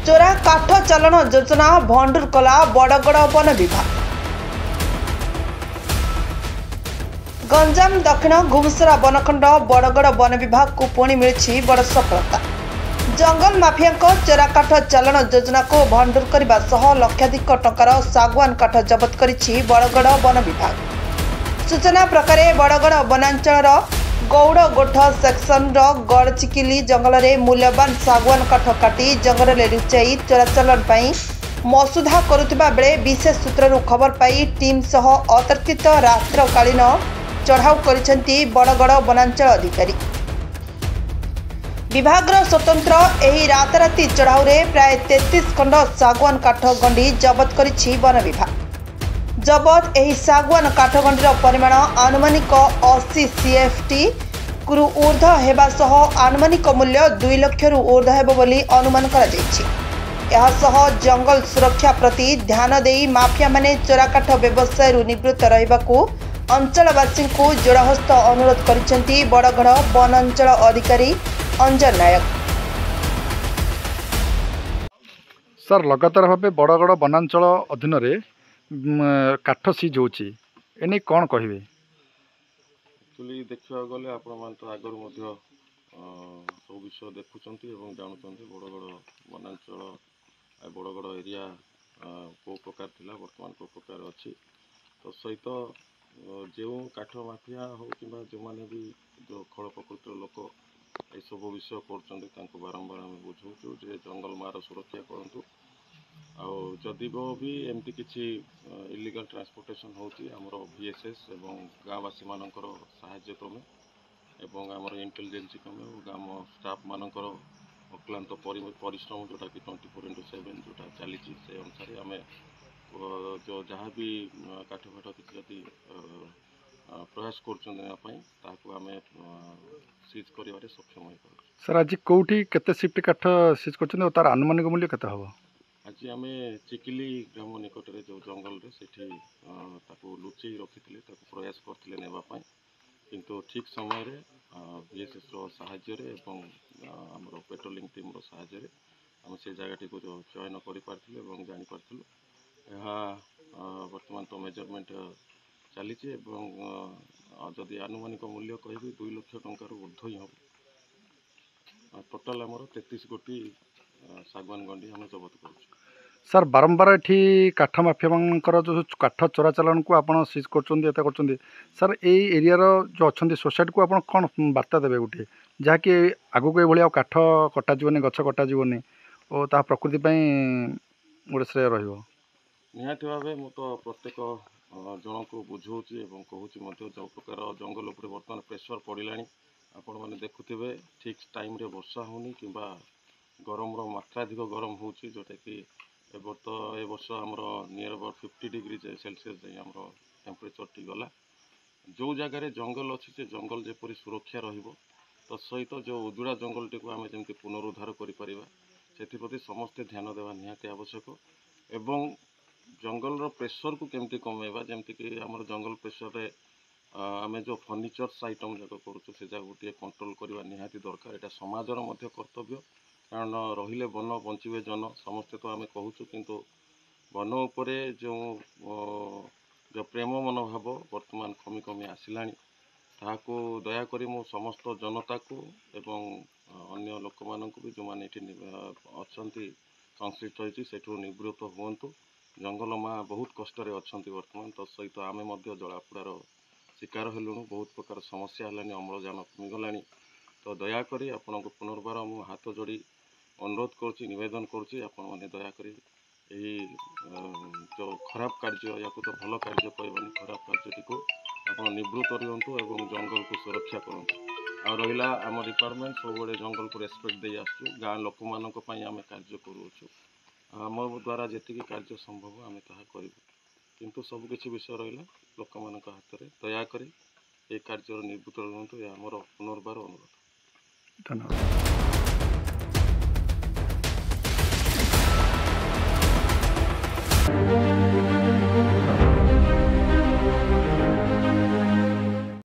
चोरा काठ चालन योजना भंडूर कला बड़गड़ वन विभाग। गंजाम दक्षिण घुमसरा वनखंड बड़गड़ वन विभाग को पुणी मिली बड़ सफलता। जंगल माफिया चोरा काठ चालन योजना को भंडूर करने सह लक्षाधिक टंकार सागवान काठ जबत करिछि बड़गड़ वन विभाग। सूचना प्रकार बड़गड़ वनांचल गौड़ गोठ सेक्शन गड़चिकिली जंगल में मूल्यवान सागवान काठ काटी जंगल में लुचाई चोराचालन मसुधा करुवा बेले विशेष सूत्रु खबर पाई टीम सह अतर्कित रात्रकालीन चढ़ाऊ करिसेंती बड़गड़ वनांचल अधिकारी। विभाग स्वतंत्र एही राताराती चढ़ाऊ प्राय 33 खंड सागवान काठ गंडी जबत करिछि वन विभाग। जबत एही सागवान काठगंडीर परिमाण आनुमानिक 80 CFT रु ऊर्ध हेबा सह आनुमानिक मूल्य 2 लाख रु ऊर्ध हेबो बोली अनुमान करा जायछि। एहा सह जंगल सुरक्षा प्रति ध्यान देई माफिया माने चोरा काठ व्यवसाय रु निवृत्त रहिबाकू अंचलवासी को जोड़हस्त अनुरोध करिसेंती बड़गड़ वन अंचल अधिकारी अंजन नायक। सर लगातार भाव बड़गड़ वनांचल अधीन काठ सीज होची एने कौन कहिबे? एक्चुअली देखा गले आपण तो आगु सब विषय देखुंत जानते बड़गड़ वनांचल बड़गड़ एरिया को प्रकार थिला वर्तमान को प्रकार अच्छी तो सहित जो काठ माफिया हो कि जो मैंने भी जो खल प्रकृतिर लोक ये सब विषय कर बारंबार आम बुझाऊँ जे जंगल मार सुरक्षा करूँ आदि भी एमती किसी इलीगल ट्रांसपोर्टेशन होती आमर VSS एवं गाँववासी मानकर साहाय्य क्रमे एवं आमर इंटेलिजेंस क्रमे गाँव स्टाफ मानकर अक्लांत परिश्रम जोटा कि 24/7 जोटा चली से अनुसार आम जो जहाँ भी काठ फाठ किसी प्रयास करें सीज कर सक्षम हो। सर आज कौटी केते शिफ्ट काठ सीज कर तार आनुमानिक मूल्य केते हबो? आज आम चिकिली ग्राम निकट में जो जंगल से लुचई रखी प्रयास करते नापी किंतु ठीक समय VSS साहाय्य आमर पेट्रोलिंग टीम साहाय्य आम से जगह को चयन कर जापार वर्तमान तो मेजरमेंट चली जदि आनुमानिक मूल्य कह 2 लाख टंकार ऊर्ध ही हम टोटाल आमर 33 गोटी सागवान गंडी आम जबत कर। सर बारंबार ये काठ माफिया मानकर जो काठ चोरा चालान को आप सीज कर सर ये एरिया जो अच्छा सोसाइटी को आप कौन बार्ता देवे गोटे जहाँकि आगू को ये काठ कटाजीवन गछ कटाजीवन और ता प्रकृति गोटे श्रेय रही निहाती भाव मु तो प्रत्येक जन को बुझाऊँगी कहूँ जो प्रकार जंगल उपर बर्तमान प्रेसर पड़ा आपण मैंने देखुवे ठीक टाइम रे वर्षा होनी कि गरम मात्राधिक गरम हो जोटा कि ए वर्ष आमर नियर अबाउट 50 डिग्री सेल्सियस आम टेम्परेचर टी गला जो जगार जंगल अच्छी से जंगल जपरी सुरक्षा रही सहित जो उजुड़ा जंगल टी आम जमी पुनरुद्धार कर समस्ते ध्यान देवा निहाती आवश्यक एवं जंगल प्रेसर को केमती कमेवा जमती कि आम जंगल प्रेसर आम जो फर्निचर्स आइटम जाक करूँ से जगह गोटे कंट्रोल करवा निहाती दरकार यहाँ समाजर मध्य कर्तव्य कारण रहिले वन बंचे जन समस्ते तो आम कहूँ किंतु वन उपरे जो जो प्रेम मनोभाव वर्तमान कमी कमी आसला ताको दयाकोरी मो समस्त जनता को एवं अन्य लोक मानक भी जो मैंने अच्छा संश्लिष्ट होती से निवृत्त हूँ। जंगल माँ बहुत कष्ट अच्छा वर्तमान सहित आम जलापोड़ार शिकार हेलुँ बहुत प्रकार समस्या है अम्लजान कमिगला तो दयाकोरी आपण को पुनर्बार मु हाथ जोड़ी अनुरोध करुँची निवेदन करुँची आपण मैंने दयाकोरी यही जो खराब कार्य या तो भल कार्य कहबानी खराब कार्य को आप निवृत्त रुहतु एवं जंगल को सुरक्षा करूँ आ रहा आम डिपार्टमेंट सब जंगल को रेस्पेक्ट दे आसु गाँ लोक मानक आम कार्य करुँचु आम द्वारा जी कार्य संभव आम ता करूँ किंतु सबकि विषय रहा लोक मान हाथ में दयाकोरी ये कार्य निवृत्त रुहतु यह आमर पुनर्बार अनुरोध। धन्यवाद।